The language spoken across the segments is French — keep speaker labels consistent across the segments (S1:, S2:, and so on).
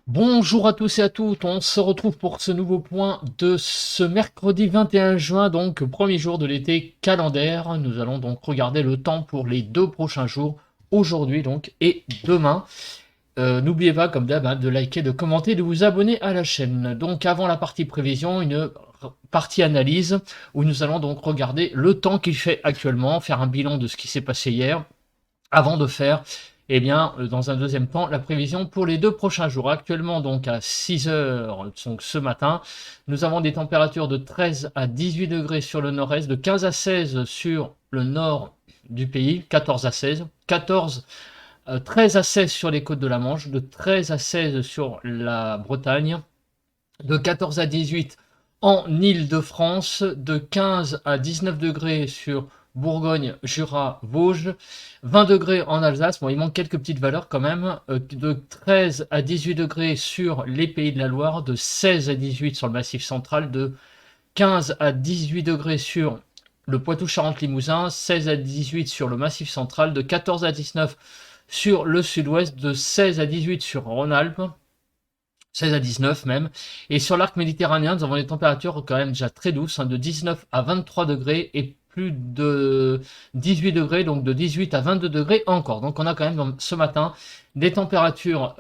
S1: Bonjour à tous et à toutes, on se retrouve pour ce nouveau point de ce mercredi 21 juin, donc premier jour de l'été calendaire. Nous allons donc regarder le temps pour les 2 prochains jours, aujourd'hui donc et demain. N'oubliez pas, comme d'hab, hein, de liker, de commenter, de vous abonner à la chaîne. Donc avant la partie prévision, une partie analyse où nous allons donc regarder le temps qu'il fait actuellement, faire un bilan de ce qui s'est passé hier, avant de faire, eh bien, dans un deuxième temps, la prévision pour les 2 prochains jours. Actuellement, donc à 6 heures, donc ce matin, nous avons des températures de 13 à 18 degrés sur le nord-est, de 15 à 16 sur le nord du pays, 14 à 16, 13 à 16 sur les côtes de la Manche, de 13 à 16 sur la Bretagne, de 14 à 18 en Île-de-France, de 15 à 19 degrés sur Bourgogne, Jura, Vosges, 20 degrés en Alsace, bon il manque quelques petites valeurs quand même, de 13 à 18 degrés sur les Pays de la Loire, de 16 à 18 sur le Massif central, de 15 à 18 degrés sur le Poitou-Charentes-Limousin, 16 à 18 sur le Massif central, de 14 à 19 sur le sud-ouest, de 16 à 18 sur Rhône-Alpes, 16 à 19 même. Et sur l'arc méditerranéen, nous avons des températures quand même déjà très douces, hein, de 19 à 23 degrés et plus de 18 degrés, donc de 18 à 22 degrés encore. Donc on a quand même ce matin des températures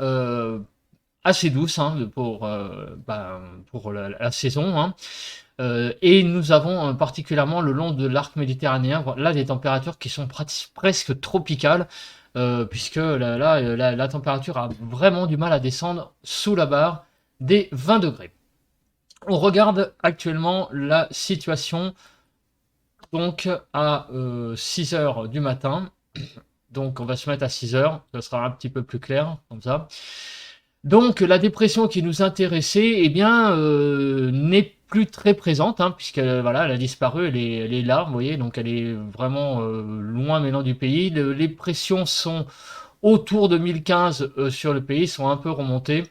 S1: assez douces, hein, pour la saison, hein. Et nous avons particulièrement le long de l'arc méditerranéen, là des températures qui sont presque tropicales, puisque la température a vraiment du mal à descendre sous la barre des 20 degrés. On regarde actuellement la situation donc à 6 heures du matin. Donc on va se mettre à 6 heures, ça sera un petit peu plus clair comme ça. Donc la dépression qui nous intéressait, eh bien, n'est plus très présente, hein, puisque voilà, elle a disparu, elle est là, vous voyez, donc elle est vraiment loin maintenant du pays. Les pressions sont autour de 1015 sur le pays, sont un peu remontées.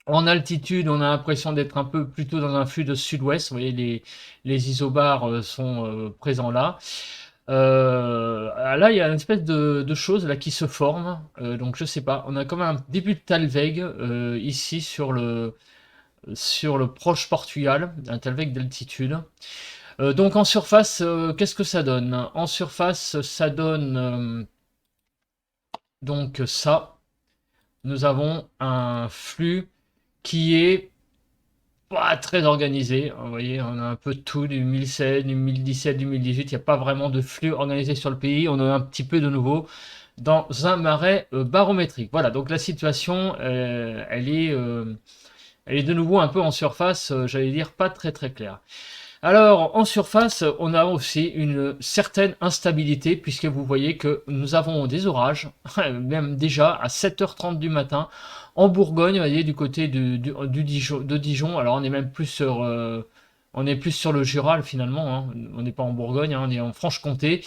S1: En altitude, on a l'impression d'être un peu plutôt dans un flux de sud-ouest. Vous voyez, les isobars sont présents là. Là, il y a une espèce de chose là qui se forme. Donc, je sais pas. On a comme un début de Talweg ici sur le proche Portugal, un Talweg d'altitude. Donc, en surface, qu'est-ce que ça donne? En surface, ça donne donc ça. Nous avons un flux qui est pas très organisé. Vous voyez, on a un peu de tout, du 1016, du 1017, du 1018. Il n'y a pas vraiment de flux organisé sur le pays. On a un petit peu de nouveau dans un marais barométrique. Voilà, donc la situation, elle est de nouveau un peu en surface, j'allais dire pas très très claire. Alors, en surface, on a aussi une certaine instabilité, puisque vous voyez que nous avons des orages, même déjà à 7h30 du matin, en Bourgogne, vous voyez, du côté de Dijon. Alors, on est plus sur le Jura, finalement, hein. On n'est pas en Bourgogne, hein, on est en Franche-Comté.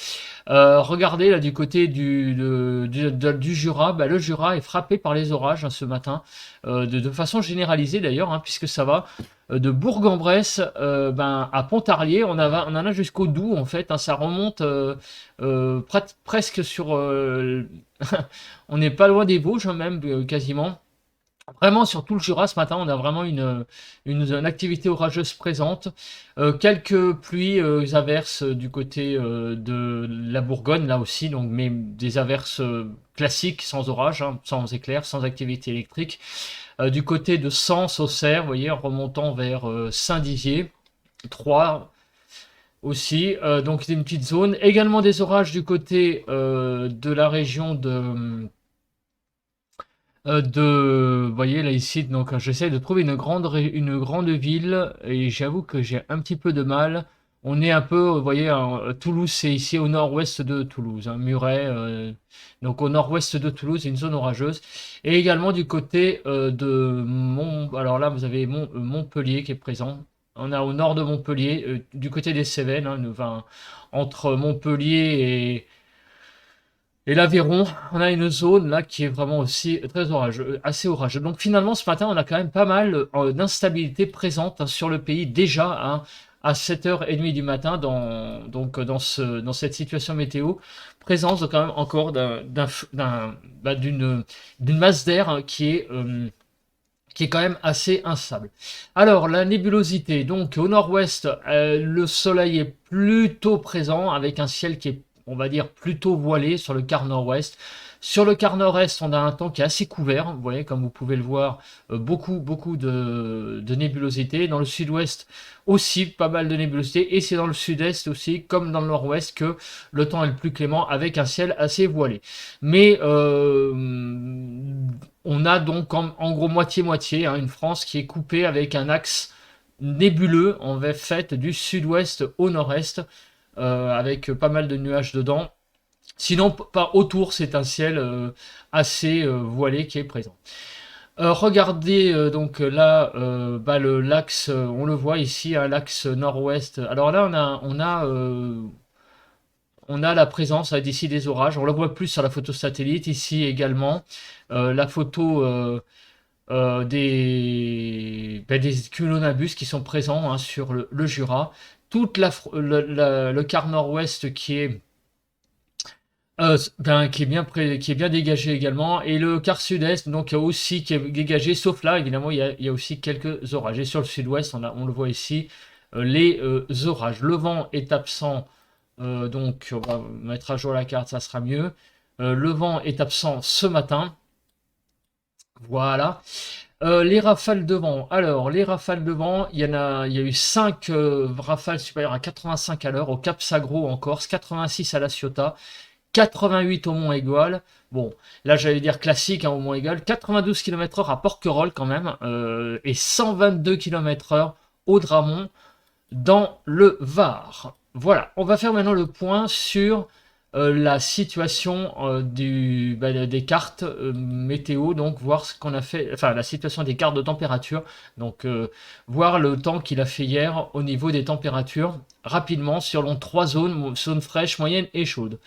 S1: Regardez, là, du côté du Jura, bah, le Jura est frappé par les orages, hein, ce matin, de façon généralisée, d'ailleurs, hein, puisque ça va de Bourg-en-Bresse à Pontarlier, on en a jusqu'au Doubs en fait, hein, ça remonte presque sur... on n'est pas loin des Vosges, hein, même quasiment. Vraiment sur tout le Jura ce matin, on a vraiment une activité orageuse présente. Quelques pluies, averses du côté de la Bourgogne là aussi, donc, mais des averses classiques sans orage, hein, sans éclair, sans activité électrique. Du côté de Sens, Auxerre, vous voyez, en remontant vers Saint-Dizier, 3 aussi, donc une petite zone. Également des orages du côté de la région vous voyez là ici, donc j'essaie de trouver une grande ville et j'avoue que j'ai un petit peu de mal. On est un peu, vous voyez, Toulouse, c'est ici au nord-ouest de Toulouse, hein, Muret, donc au nord-ouest de Toulouse, c'est une zone orageuse. Et également du côté alors là vous avez Montpellier qui est présent. On a au nord de Montpellier, du côté des Cévennes, hein, enfin, entre Montpellier et l'Aveyron, on a une zone là qui est vraiment aussi très orageuse, assez orageuse. Donc finalement, ce matin, on a quand même pas mal d'instabilité présente, hein, sur le pays déjà, hein, à 7h30 du matin dans cette situation météo. Présence quand même encore d'une masse d'air, hein, qui est qui est quand même assez instable. Alors, la nébulosité, donc au nord-ouest, le soleil est plutôt présent, avec un ciel qui est, on va dire, plutôt voilé sur le quart nord-ouest. Sur le quart nord-est, on a un temps qui est assez couvert, vous voyez, comme vous pouvez le voir, beaucoup de nébulosité. Dans le sud-ouest aussi, pas mal de nébulosité, et c'est dans le sud-est aussi, comme dans le nord-ouest, que le temps est le plus clément, avec un ciel assez voilé. Mais on a donc en gros moitié-moitié, hein, une France qui est coupée avec un axe nébuleux en fait du sud-ouest au nord-est, avec pas mal de nuages dedans. Sinon, pas autour, c'est un ciel assez voilé qui est présent. Regardez donc là, bah, l'axe, on le voit ici, hein, l'axe nord-ouest. Alors là, on a la présence d'ici des orages. On le voit plus sur la photo satellite, ici également. La photo des cumulonimbus qui sont présents, hein, sur le Jura. Toute le quart nord-ouest qui est bien dégagé également, et le quart sud-est donc aussi qui est dégagé, sauf là évidemment il y a aussi quelques orages. Et sur le sud-ouest, on le voit ici, les orages. Le vent est absent, donc on va mettre à jour la carte, ça sera mieux. Le vent est absent ce matin. Voilà. Les rafales de vent. Alors, les rafales de vent, il y a eu 5 rafales supérieures à 85 à l'heure au Cap Sagro en Corse, 86 à La Ciotat, 88 au Mont-Égual. Bon, là j'allais dire classique, hein, au Mont-Égual. 92 km/h à Porquerolles quand même, et 122 km/h au Dramont dans le Var. Voilà, on va faire maintenant le point sur la situation des cartes météo, donc voir ce qu'on a fait, enfin la situation des cartes de température, donc voir le temps qu'il a fait hier au niveau des températures, rapidement, selon 3 zones, zone fraîche, moyenne et chaude.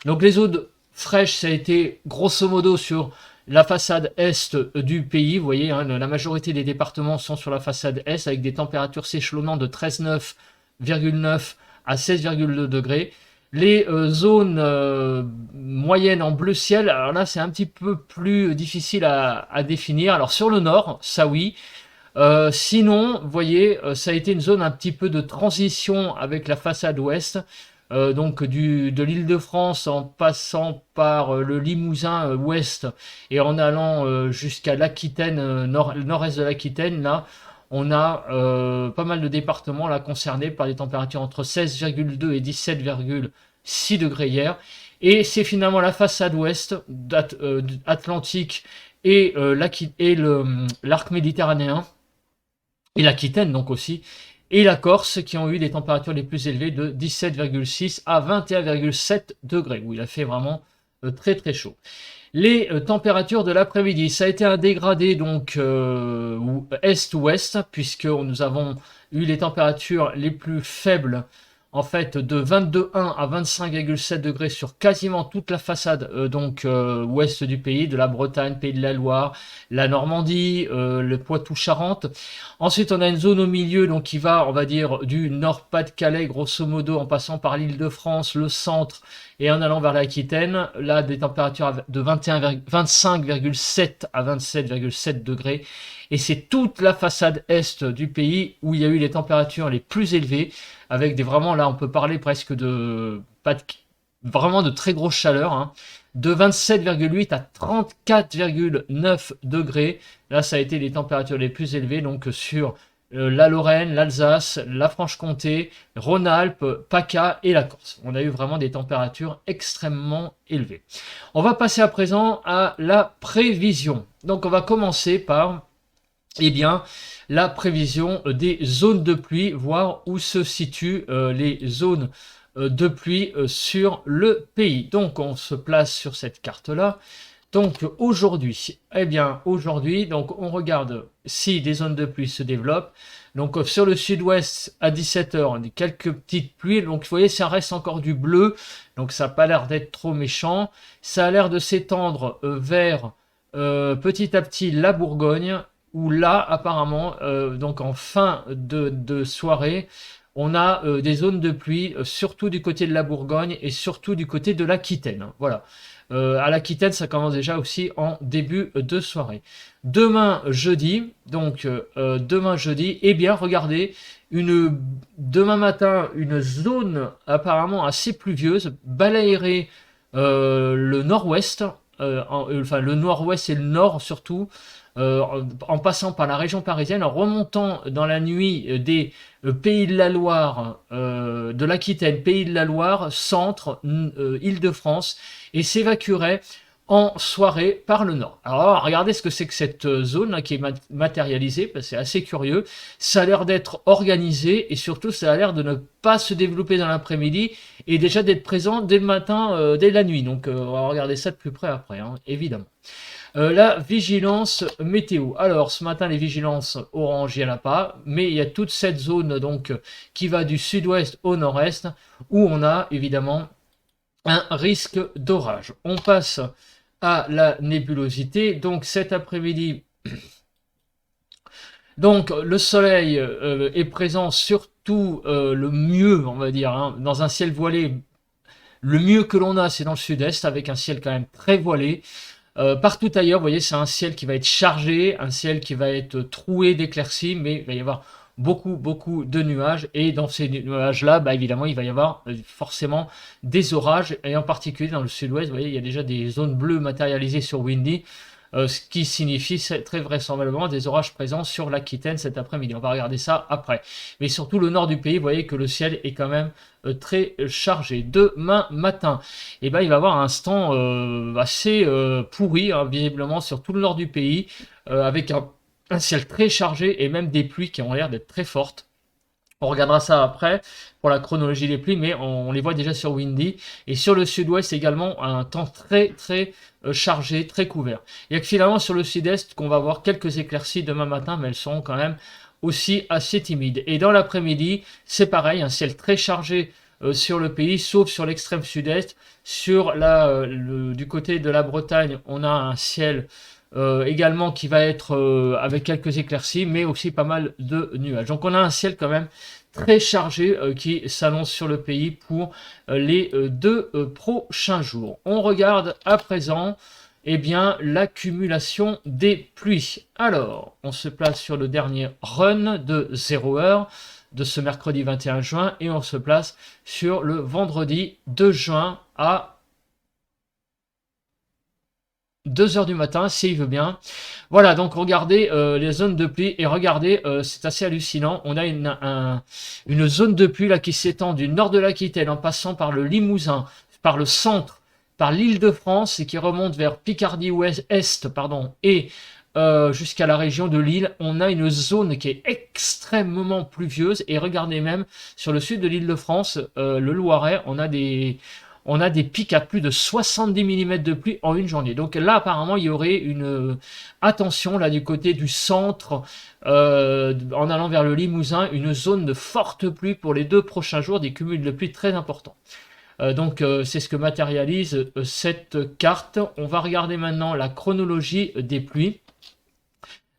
S1: Donc les zones fraîches, ça a été grosso modo sur la façade est du pays, vous voyez, hein, la majorité des départements sont sur la façade est, avec des températures s'échelonnant de 13,9 à 16,2 degrés. Les zones moyennes en bleu ciel, alors là c'est un petit peu plus difficile à définir. Alors sur le nord, ça oui. Sinon, vous voyez, ça a été une zone un petit peu de transition avec la façade ouest. Donc de l'Île-de-France en passant par le Limousin ouest et en allant jusqu'à l'Aquitaine, nord-est de l'Aquitaine, là on a pas mal de départements là concernés par des températures entre 16,2 et 17,6 degrés hier. Et c'est finalement la façade ouest Atlantique et l'arc méditerranéen et l'Aquitaine donc aussi, et la Corse qui ont eu des températures les plus élevées de 17,6 à 21,7 degrés, où il a fait vraiment très très chaud. Les températures de l'après-midi, ça a été un dégradé donc est-ouest, puisque nous avons eu les températures les plus faibles en fait de 22,1 à 25,7 degrés sur quasiment toute la façade ouest du pays, de la Bretagne, Pays de la Loire, la Normandie, le Poitou-Charentes. Ensuite, on a une zone au milieu donc qui va, on va dire, du Nord-Pas-de-Calais grosso modo en passant par l'Île-de-France, le centre et en allant vers l'Aquitaine. Là, des températures de 25,7 à 27,7 degrés. Et c'est toute la façade est du pays où il y a eu les températures les plus élevées, avec vraiment, là on peut parler presque vraiment de très grosse chaleur, hein, de 27,8 à 34,9 degrés. Là ça a été les températures les plus élevées, donc sur la Lorraine, l'Alsace, la Franche-Comté, Rhône-Alpes, PACA et la Corse. On a eu vraiment des températures extrêmement élevées. On va passer à présent à la prévision. Donc on va commencer par la prévision des zones de pluie, voir où se situent les zones de pluie sur le pays. Donc on se place sur cette carte-là. Donc aujourd'hui, donc on regarde si des zones de pluie se développent. Donc sur le sud-ouest à 17h, quelques petites pluies. Donc vous voyez, ça reste encore du bleu. Donc ça n'a pas l'air d'être trop méchant. Ça a l'air de s'étendre vers petit à petit la Bourgogne, où là, apparemment, donc en fin de soirée, on a des zones de pluie, surtout du côté de la Bourgogne et surtout du côté de l'Aquitaine. Voilà. À l'Aquitaine, ça commence déjà aussi en début de soirée. Demain jeudi, demain jeudi, eh bien regardez, demain matin, une zone apparemment assez pluvieuse balayerait le nord-ouest, enfin le nord-ouest et le nord surtout, en passant par la région parisienne, en remontant dans la nuit des Pays de la Loire, de l'Aquitaine, Pays de la Loire, centre, Île-de-France, et s'évacuerait en soirée par le nord. Alors regardez ce que c'est que cette zone là, qui est matérialisée, parce que c'est assez curieux. Ça a l'air d'être organisé et surtout ça a l'air de ne pas se développer dans l'après-midi et déjà d'être présent dès le matin, dès la nuit. Donc on va regarder ça de plus près après, hein, évidemment. La vigilance météo. Alors ce matin les vigilances orange il n'y en a pas, mais il y a toute cette zone donc qui va du sud-ouest au nord-est où on a évidemment un risque d'orage. On passe à la nébulosité. Donc cet après-midi, donc le soleil est présent surtout le mieux, on va dire, hein, dans un ciel voilé. Le mieux que l'on a, c'est dans le sud-est, avec un ciel quand même très voilé. Partout ailleurs, vous voyez, c'est un ciel qui va être chargé, un ciel qui va être troué d'éclaircies, mais il va y avoir beaucoup de nuages. Et dans ces nuages-là, bah, évidemment, il va y avoir forcément des orages. Et en particulier dans le sud-ouest, vous voyez, il y a déjà des zones bleues matérialisées sur Windy. Ce qui signifie très vraisemblablement des orages présents sur l'Aquitaine cet après-midi. On va regarder ça après. Mais surtout le nord du pays, vous voyez que le ciel est quand même très chargé. Demain matin, eh ben, il va y avoir un temps assez pourri, hein, visiblement, sur tout le nord du pays, avec un ciel très chargé et même des pluies qui ont l'air d'être très fortes. On regardera ça après pour la chronologie des pluies, mais on les voit déjà sur Windy. Et sur le sud-ouest également, un temps très chargé, très couvert. Il y a que finalement sur le sud-est qu'on va avoir quelques éclaircies demain matin, mais elles seront quand même aussi assez timides. Et dans l'après-midi, c'est pareil, un ciel très chargé sur le pays, sauf sur l'extrême sud-est. Sur du côté de la Bretagne, on a un ciel également qui va être avec quelques éclaircies, mais aussi pas mal de nuages. Donc on a un ciel quand même très chargé qui s'annonce sur le pays pour les 2 prochains jours. On regarde à présent eh bien, l'accumulation des pluies. Alors, on se place sur le dernier run de 0 heure de ce mercredi 21 juin et on se place sur le vendredi 2 juin à 2 heures du matin, s'il veut bien. Voilà, donc regardez les zones de pluie et regardez, c'est assez hallucinant. On a une zone de pluie là qui s'étend du nord de l'Aquitaine en passant par le Limousin, par le centre, par l'Île-de-France et qui remonte vers Picardie ouest, pardon, et jusqu'à la région de Lille. On a une zone qui est extrêmement pluvieuse et regardez même sur le sud de l'Île-de-France, le Loiret, on a des pics à plus de 70 mm de pluie en une journée. Donc là, apparemment, il y aurait une attention là du côté du centre, en allant vers le Limousin, une zone de forte pluie pour les 2 prochains jours, des cumuls de pluie très importants. Donc c'est ce que matérialise cette carte. On va regarder maintenant la chronologie des pluies.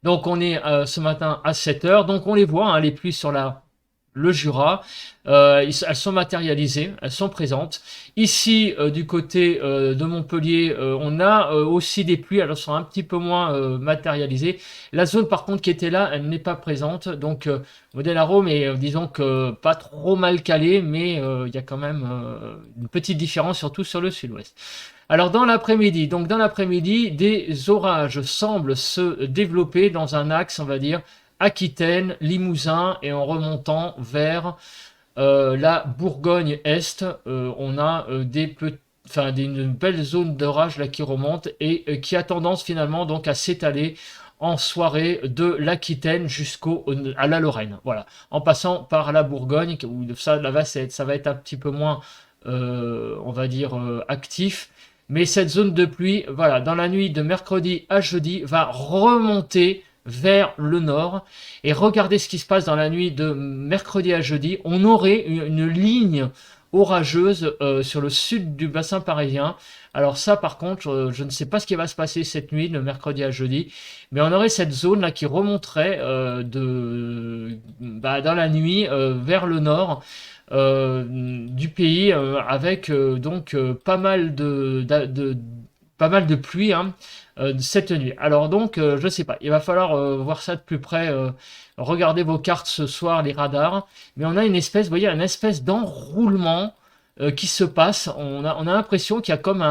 S1: Donc on est ce matin à 7 heures. Donc on les voit, hein, les pluies sur le Jura, elles sont matérialisées, elles sont présentes. Ici, du côté de Montpellier, on a aussi des pluies, elles sont un petit peu moins matérialisées. La zone par contre qui était là, elle n'est pas présente, donc modèle Arome est disons que pas trop mal calé, mais il y a quand même une petite différence, surtout sur le sud-ouest. Alors dans l'après-midi, des orages semblent se développer dans un axe, on va dire, Aquitaine, Limousin, et en remontant vers la Bourgogne-Est, on a une belle zone d'orage là qui remonte et qui a tendance finalement donc à s'étaler en soirée de l'Aquitaine à la Lorraine, voilà, en passant par la Bourgogne où ça va être un petit peu moins, on va dire, actif. Mais cette zone de pluie, voilà, dans la nuit de mercredi à jeudi, va remonter vers le nord. Et regardez ce qui se passe dans la nuit de mercredi à jeudi. On aurait une ligne orageuse sur le sud du bassin parisien. Alors ça, par contre, je ne sais pas ce qui va se passer cette nuit, de mercredi à jeudi. Mais on aurait cette zone-là qui remonterait dans la nuit vers le nord. Du pays avec donc pas mal pas mal de pluie hein, cette nuit. Alors donc, je sais pas, il va falloir voir ça de plus près. Regardez vos cartes ce soir, les radars. Mais on a une espèce, vous voyez, une espèce d'enroulement qui se passe. On a l'impression qu'il y a comme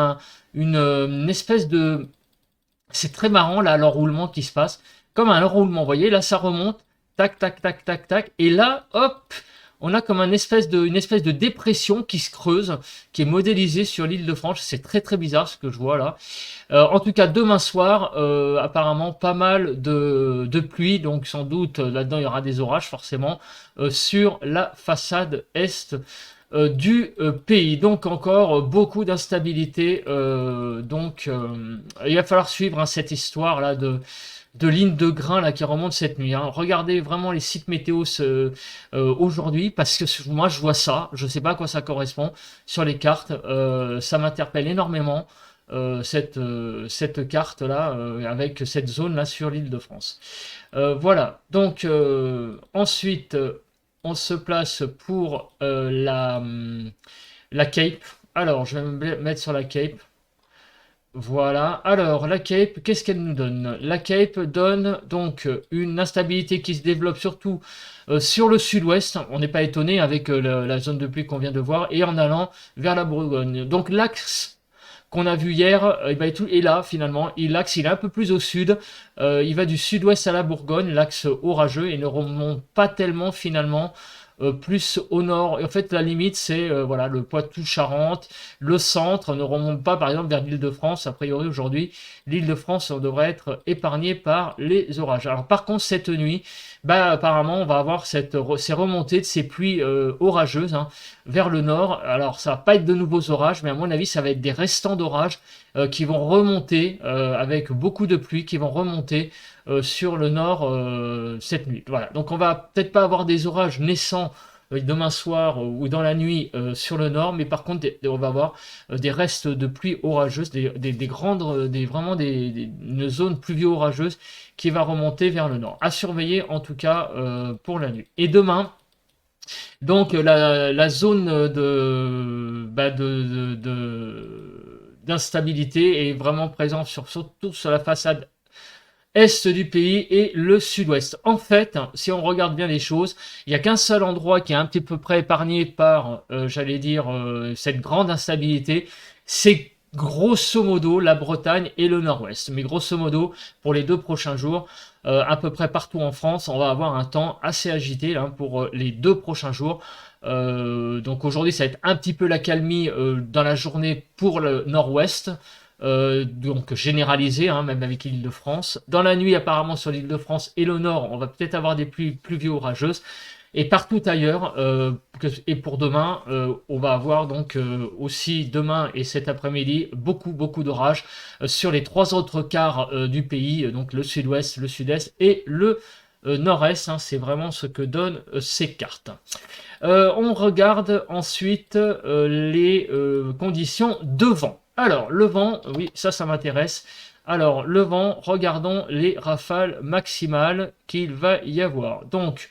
S1: une espèce de... C'est très marrant là, l'enroulement qui se passe. Comme un enroulement, vous voyez, là ça remonte. Tac, tac, tac, tac, tac. Et là, hop, on a comme une espèce de dépression qui se creuse, qui est modélisée sur l'île de France. C'est très très bizarre ce que je vois là. En tout cas, demain soir, apparemment pas mal de pluie, donc sans doute là-dedans il y aura des orages forcément sur la façade est du pays. Donc encore beaucoup d'instabilité. Il va falloir suivre hein, cette histoire là de lignes de grains là qui remontent cette nuit. Hein. Regardez vraiment les sites météo aujourd'hui parce que moi je vois ça, je sais pas à quoi ça correspond sur les cartes. Ça m'interpelle énormément cette carte là avec cette zone là sur l'île de France. Voilà. Donc ensuite on se place pour la Cape. Alors je vais me mettre sur la Cape. Voilà, alors la Cape, qu'est-ce qu'elle nous donne? La Cape donne donc une instabilité qui se développe surtout sur le sud-ouest, on n'est pas étonné avec la zone de pluie qu'on vient de voir, et en allant vers la Bourgogne. Donc l'axe qu'on a vu hier est là finalement, l'axe il est un peu plus au sud, il va du sud-ouest à la Bourgogne, l'axe orageux, et ne remonte pas tellement finalement plus au nord. Et en fait, la limite, c'est voilà, le Poitou-Charentes, le centre ne remonte pas, par exemple, vers l'Île-de-France. A priori, aujourd'hui, l'Île-de-France devrait être épargnée par les orages. Alors, par contre, cette nuit, bah, apparemment, on va avoir ces remontées de ces pluies orageuses hein, vers le nord. Alors, ça va pas être de nouveaux orages, mais à mon avis, ça va être des restants d'orages qui vont remonter avec beaucoup de pluie, qui vont remonter sur le nord cette nuit. Voilà. Donc on va peut-être pas avoir des orages naissants demain soir ou dans la nuit sur le nord, mais par contre on va avoir des restes de pluie orageuse, des grandes, vraiment une zone pluvio-orageuse qui va remonter vers le nord. À surveiller en tout cas pour la nuit. Et demain, donc la zone d'instabilité est vraiment présente surtout sur la façade est du pays et le sud-ouest. En fait, si on regarde bien les choses, il n'y a qu'un seul endroit qui est un petit peu près épargné par, j'allais dire, cette grande instabilité, c'est grosso modo la Bretagne et le nord-ouest. Mais grosso modo, pour les 2 prochains jours, à peu près partout en France, on va avoir un temps assez agité là, pour les 2 prochains jours. Donc aujourd'hui, ça va être un petit peu la calmie dans la journée pour le nord-ouest. Donc généralisé, hein, même avec l'île de France. Dans la nuit, apparemment, sur l'île de France et le nord, on va peut-être avoir des pluies pluvio-orageuses. Et partout ailleurs, et pour demain, on va avoir donc aussi demain et cet après-midi beaucoup d'orages sur les 3 autres quarts du pays, donc le sud-ouest, le sud-est et le nord-est. Hein, c'est vraiment ce que donnent ces cartes. On regarde ensuite les conditions de vent. Alors, le vent, oui, ça m'intéresse. Alors, le vent, regardons les rafales maximales qu'il va y avoir. Donc,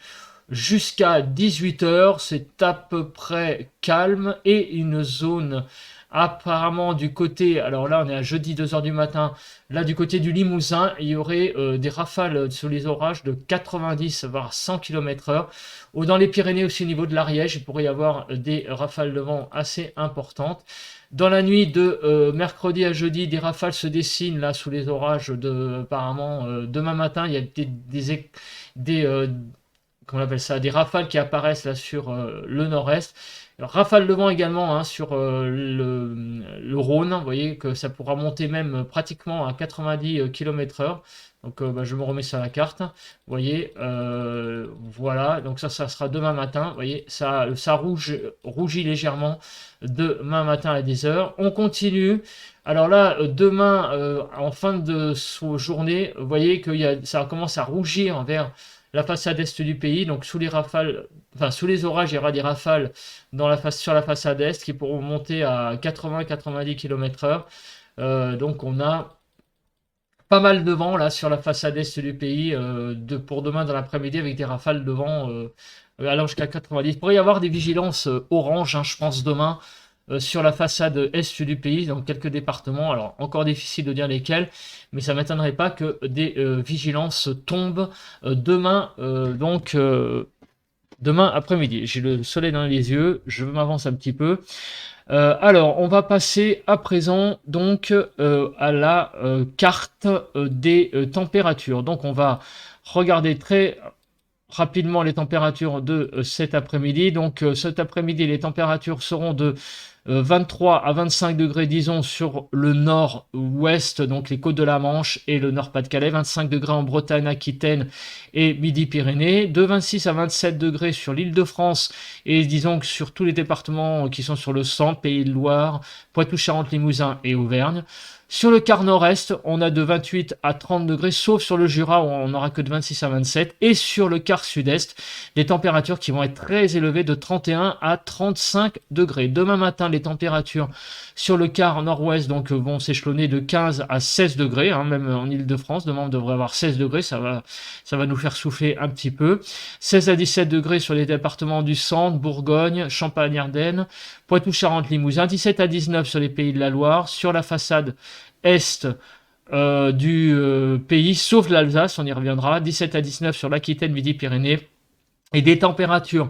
S1: jusqu'à 18 h, c'est à peu près calme et une zone apparemment du côté, alors là on est à jeudi 2 h du matin, là du côté du Limousin, il y aurait des rafales sur les orages de 90 voire 100 km/h. Dans les Pyrénées aussi au niveau de l'Ariège, il pourrait y avoir des rafales de vent assez importantes. Dans la nuit de mercredi à jeudi, des rafales se dessinent là sous les orages apparemment demain matin, il y a comment on appelle ça, des rafales qui apparaissent là sur le nord-est. Rafale de vent également hein, sur le Rhône, vous voyez que ça pourra monter même pratiquement à 90 km/h. Donc je me remets sur la carte, vous voyez, voilà, donc ça sera demain matin, vous voyez, ça rougit légèrement demain matin à 10 h. On continue, alors là, demain, en fin de journée, vous voyez que ça commence à rougir vers la façade est du pays, donc sous les rafales, enfin sous les orages, il y aura des rafales sur la façade est qui pourront monter à 80-90 km/h. Donc on a pas mal de vent là sur la façade est du pays pour demain dans l'après-midi avec des rafales de vent allant jusqu'à 90. Il pourrait y avoir des vigilances orange, hein, je pense demain. sur la façade est du pays, dans quelques départements. Alors, encore difficile de dire lesquels, mais ça ne m'étonnerait pas que des vigilances tombent demain, demain après-midi. J'ai le soleil dans les yeux, je m'avance un petit peu. Alors, on va passer à présent donc à la carte des températures. Donc, on va regarder très rapidement les températures de cet après-midi. Donc, cet après-midi, les températures seront de 23 à 25 degrés, disons, sur le nord-ouest, donc les côtes de la Manche et le Nord-Pas-de-Calais, 25 degrés en Bretagne, Aquitaine et Midi-Pyrénées, de 26 à 27 degrés sur l'Île-de-France et disons que sur tous les départements qui sont sur le centre, Pays de Loire, Poitou-Charentes, Limousin et Auvergne. Sur le quart nord-est, on a de 28 à 30 degrés, sauf sur le Jura où on n'aura que de 26 à 27. Et sur le quart sud-est, des températures qui vont être très élevées de 31 à 35 degrés. Demain matin, les températures sur le quart nord-ouest donc, vont s'échelonner de 15 à 16 degrés, hein, même en Île-de-France. Demain, on devrait avoir 16 degrés, ça va nous faire souffler un petit peu. 16 à 17 degrés sur les départements du centre, Bourgogne, Champagne-Ardenne, Poitou-Charentes, Limousin. 17 à 19 sur les Pays de la Loire. Sur la façade est du pays, sauf l'Alsace, on y reviendra, 17 à 19 sur l'Aquitaine, Midi-Pyrénées, et des températures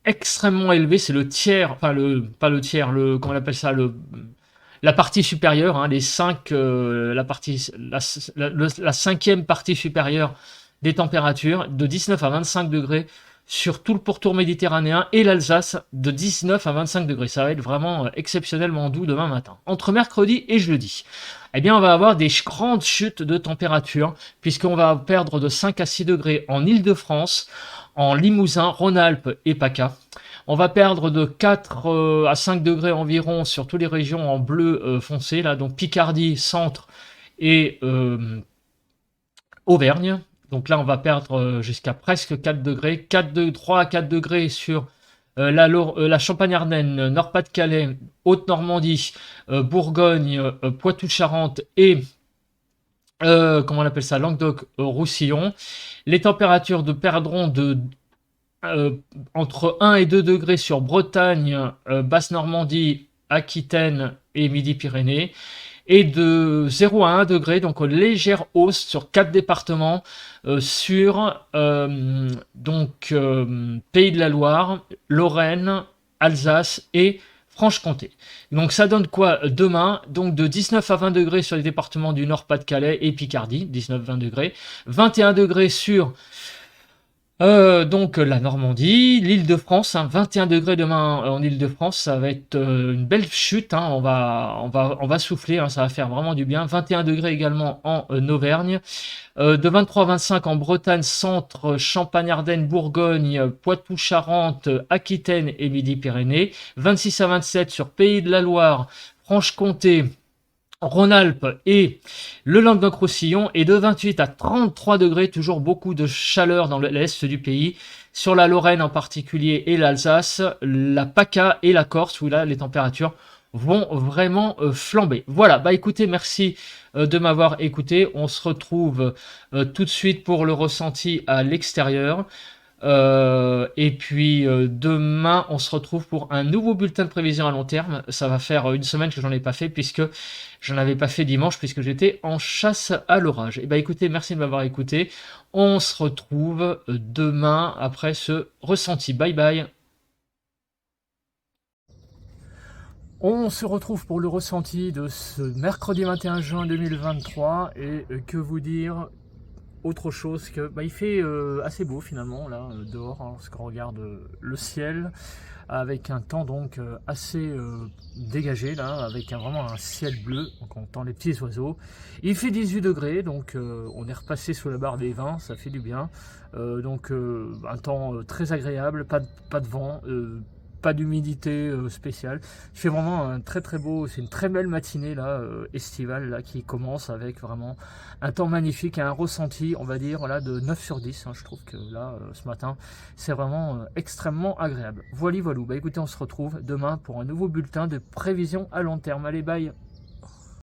S1: extrêmement élevées, c'est le tiers, enfin pas le tiers, comment on appelle ça, la partie supérieure, hein, les 5, la cinquième partie supérieure des températures, de 19 à 25 degrés, sur tout le pourtour méditerranéen et l'Alsace de 19 à 25 degrés. Ça va être vraiment exceptionnellement doux demain matin. Entre mercredi et jeudi, eh bien, on va avoir des grandes chutes de température puisqu'on va perdre de 5 à 6 degrés en Île-de-France, en Limousin, Rhône-Alpes et PACA. On va perdre de 4 à 5 degrés environ sur toutes les régions en bleu foncé, là, donc Picardie, Centre et Auvergne. Donc là, on va perdre jusqu'à presque 4 degrés. 3 à 4 degrés sur la Champagne-Ardenne, Nord-Pas-de-Calais, Haute-Normandie, Bourgogne, Poitou-Charentes et comment on appelle ça, Languedoc-Roussillon. Les températures perdront entre 1 et 2 degrés sur Bretagne, Basse-Normandie, Aquitaine et Midi-Pyrénées. Et de 0 à 1 degré, donc légère hausse sur 4 départements, sur Pays de la Loire, Lorraine, Alsace et Franche-Comté. Donc ça donne quoi demain? Donc de 19 à 20 degrés sur les départements du Nord-Pas-de-Calais et Picardie, 19-20 degrés, 21 degrés sur donc la Normandie, l'Île-de-France, hein, 21 degrés demain en Île-de-France, ça va être une belle chute, hein, on va souffler, hein, ça va faire vraiment du bien. 21 degrés également en Auvergne, de 23 à 25 en Bretagne, Centre, Champagne-Ardenne, Bourgogne, Poitou-Charentes, Aquitaine et Midi-Pyrénées, 26 à 27 sur Pays de la Loire, Franche-Comté, Rhône-Alpes et le Languedoc-Roussillon, et de 28 à 33 degrés, toujours beaucoup de chaleur dans l'est du pays, sur la Lorraine en particulier et l'Alsace, la PACA et la Corse, où là les températures vont vraiment flamber. Voilà, bah écoutez, merci de m'avoir écouté, on se retrouve tout de suite pour le ressenti à l'extérieur. Et puis demain on se retrouve pour un nouveau bulletin de prévision à long terme. Ça va faire une semaine que j'en ai pas fait, puisque j'en avais pas fait dimanche, puisque j'étais en chasse à l'orage. Et bah écoutez, merci de m'avoir écouté, on se retrouve demain après ce ressenti. Bye bye. On se retrouve pour le ressenti de ce mercredi 21 juin 2023, et que vous dire autre chose que il fait assez beau finalement là dehors, hein, lorsqu'on regarde le ciel, avec un temps donc assez dégagé là, avec vraiment un ciel bleu, donc on entend les petits oiseaux. Il fait 18 degrés, donc on est repassé sous la barre des 20, ça fait du bien. Donc un temps très agréable, pas de vent, pas d'humidité spéciale. Il fait vraiment un très très beau, c'est une très belle matinée là, estivale là, qui commence avec vraiment un temps magnifique et un ressenti, on va dire, là, de 9 sur 10. Hein. Je trouve que là, ce matin, c'est vraiment extrêmement agréable. Voilà, voilà. Bah écoutez, on se retrouve demain pour un nouveau bulletin de prévision à long terme. Allez, bye!